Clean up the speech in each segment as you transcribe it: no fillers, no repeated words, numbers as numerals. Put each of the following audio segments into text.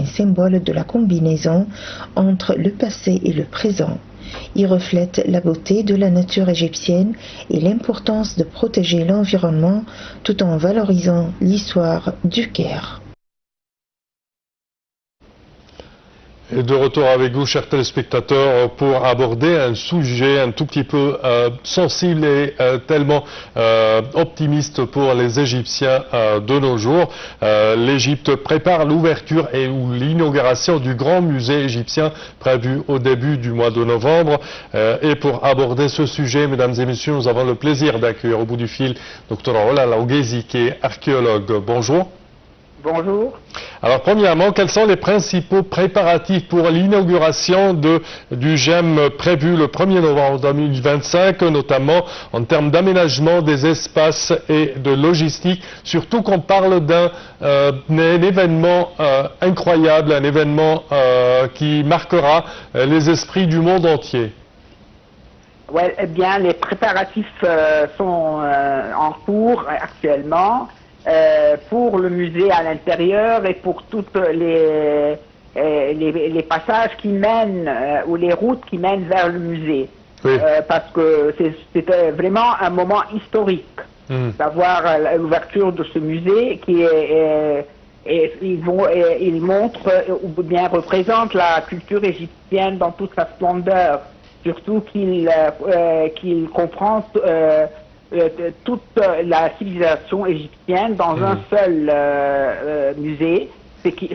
un symbole de la combinaison entre le passé et le présent. Il reflète la beauté de la nature égyptienne et l'importance de protéger l'environnement tout en valorisant l'histoire du Caire. Et de retour avec vous, chers téléspectateurs, pour aborder un sujet un tout petit peu sensible et tellement optimiste pour les Égyptiens de nos jours. L'Égypte prépare l'ouverture et l'inauguration du grand musée égyptien prévu au début du mois de novembre. Et pour aborder ce sujet, mesdames et messieurs, nous avons le plaisir d'accueillir au bout du fil Dr Ola Laoghezi, qui est archéologue. Bonjour. Bonjour. Alors, premièrement, quels sont les principaux préparatifs pour l'inauguration du GEM prévu le 1er novembre 2025, notamment en termes d'aménagement des espaces et de logistique, surtout qu'on parle d'un événement incroyable, un événement qui marquera les esprits du monde entier? Ouais, eh bien, les préparatifs sont en cours actuellement. Pour le musée à l'intérieur et pour toutes les passages qui mènent ou les routes qui mènent vers le musée. Oui. Parce que c'était vraiment un moment historique d'avoir l'ouverture de ce musée qui il montre ou bien représente la culture égyptienne dans toute sa splendeur, surtout qu'il comprend toute la civilisation égyptienne dans un seul musée, ce qui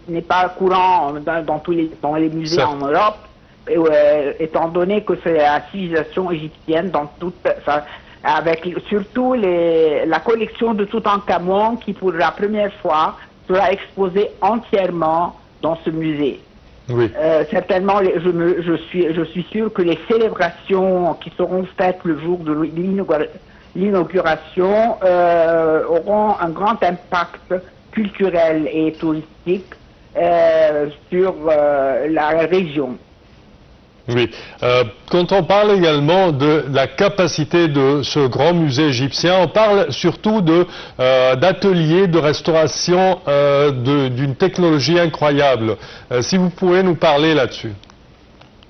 n'est pas courant dans les musées en Europe, étant donné que c'est la civilisation égyptienne dans toute avec surtout la collection de Toutankhamon qui pour la première fois sera exposée entièrement dans ce musée. Oui. Certainement, je suis sûr que les célébrations qui seront faites le jour de l'inauguration auront un grand impact culturel et touristique sur la région. Oui. Quand on parle également de la capacité de ce grand musée égyptien, on parle surtout d'ateliers de restauration d'une technologie incroyable. Si vous pouvez nous parler là-dessus.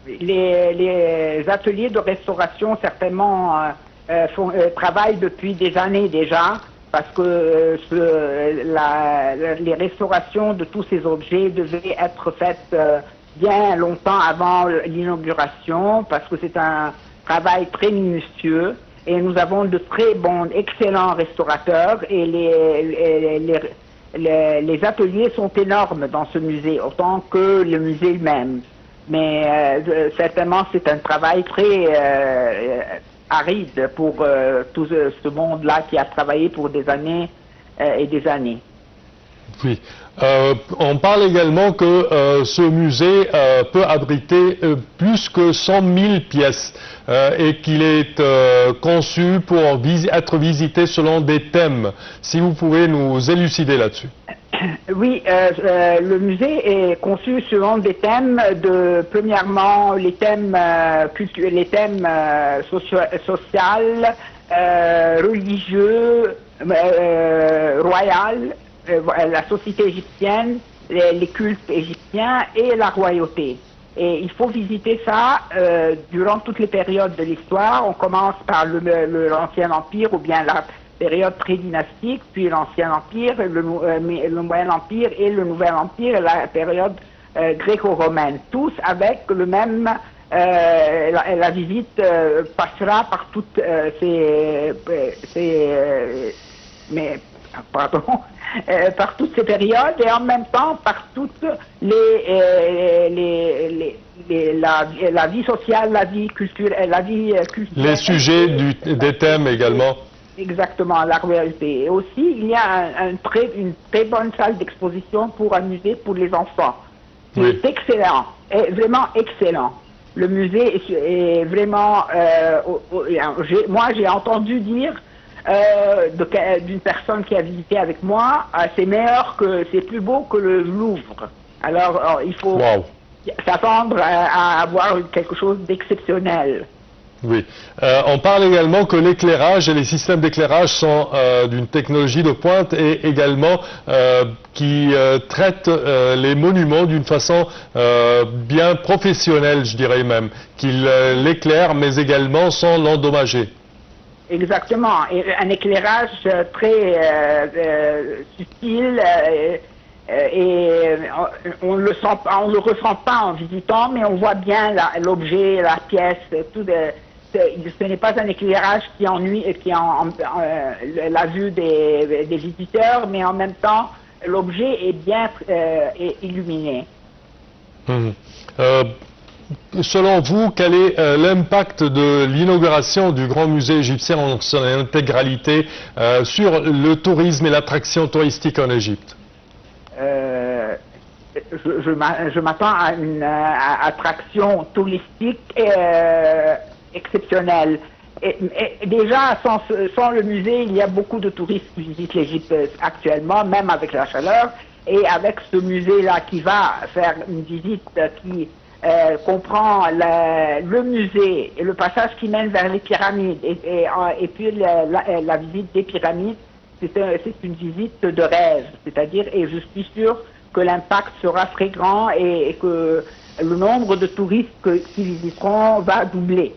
Les ateliers de restauration, certainement, travaillent depuis des années déjà, parce que les restaurations de tous ces objets devaient être faites bien longtemps avant l'inauguration, parce que c'est un travail très minutieux et nous avons de très bons, excellents restaurateurs et les ateliers sont énormes dans ce musée, autant que le musée lui-même. Mais certainement c'est un travail très aride pour tout ce monde-là qui a travaillé pour des années et des années. Oui. On parle également que ce musée peut abriter plus que 100 000 pièces et qu'il est conçu pour être visité selon des thèmes. Si vous pouvez nous élucider là-dessus. Oui, le musée est conçu selon des thèmes premièrement, les thèmes sociaux, religieux, royal, la société égyptienne, les cultes égyptiens et la royauté. Et il faut visiter ça durant toutes les périodes de l'histoire. On commence par l'Ancien Empire ou bien la période pré-dynastique, puis l'Ancien Empire, le Moyen Empire et le Nouvel Empire, et la période gréco-romaine. Tous avec le même... la visite passera par toutes par toutes ces périodes et en même temps par toutes la vie sociale, la vie culturelle, les sujets des thèmes également. Exactement, la royauté. Et aussi, il y a une très bonne salle d'exposition pour un musée pour les enfants. Oui. C'est excellent, vraiment excellent. Le musée est vraiment... moi, j'ai entendu dire d'une personne qui a visité avec moi, c'est plus beau que le Louvre. Alors, il faut s'attendre à avoir quelque chose d'exceptionnel. Oui. On parle également que l'éclairage et les systèmes d'éclairage sont d'une technologie de pointe et également qui traitent les monuments d'une façon bien professionnelle, je dirais même, qu'ils l'éclairent mais également sans l'endommager. Exactement. Et un éclairage très subtil et on le ressent pas en visitant, mais on voit bien l'objet, la pièce, tout. Ce n'est pas un éclairage qui ennuie, qui la vue des visiteurs, mais en même temps l'objet est bien illuminé. Selon vous, quel est l'impact de l'inauguration du Grand Musée égyptien en son intégralité sur le tourisme et l'attraction touristique en Égypte? Je m'attends à une attraction touristique exceptionnelle. Et déjà, sans le musée, il y a beaucoup de touristes qui visitent l'Égypte actuellement, même avec la chaleur. Et avec ce musée-là qui va faire une visite qui comprend le musée et le passage qui mène vers les pyramides et puis la visite des pyramides, c'est une visite de rêve, c'est-à-dire, et je suis sûr que l'impact sera très grand et que le nombre de touristes qui visiteront va doubler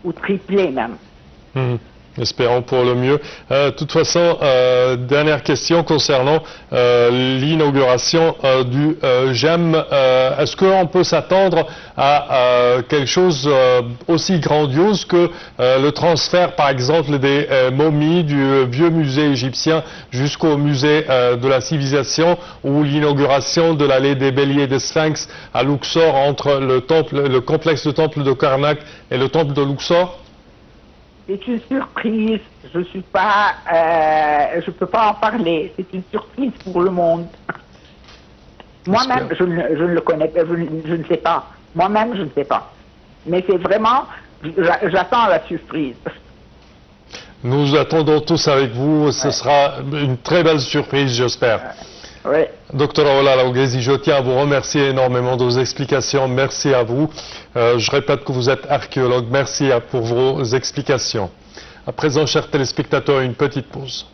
ou tripler même. Espérons pour le mieux. De toute façon, dernière question concernant l'inauguration du GEM. Est-ce qu'on peut s'attendre à quelque chose aussi grandiose que le transfert, par exemple, des momies du vieux musée égyptien jusqu'au musée de la civilisation, ou l'inauguration de l'allée des béliers des Sphinx à Luxor entre le complexe du temple de Karnak et le temple de Luxor? C'est une surprise, je peux pas en parler, c'est une surprise pour le monde. Moi-même, je ne le connais pas, je ne sais pas. Moi-même, je ne sais pas. Mais c'est vraiment, j'attends la surprise. Nous attendons tous avec vous, ce sera une très belle surprise, j'espère. Oui. Docteur Aoulal Aouguezi, je tiens à vous remercier énormément de vos explications. Merci à vous. Je répète que vous êtes archéologue. Merci pour vos explications. À présent, chers téléspectateurs, une petite pause.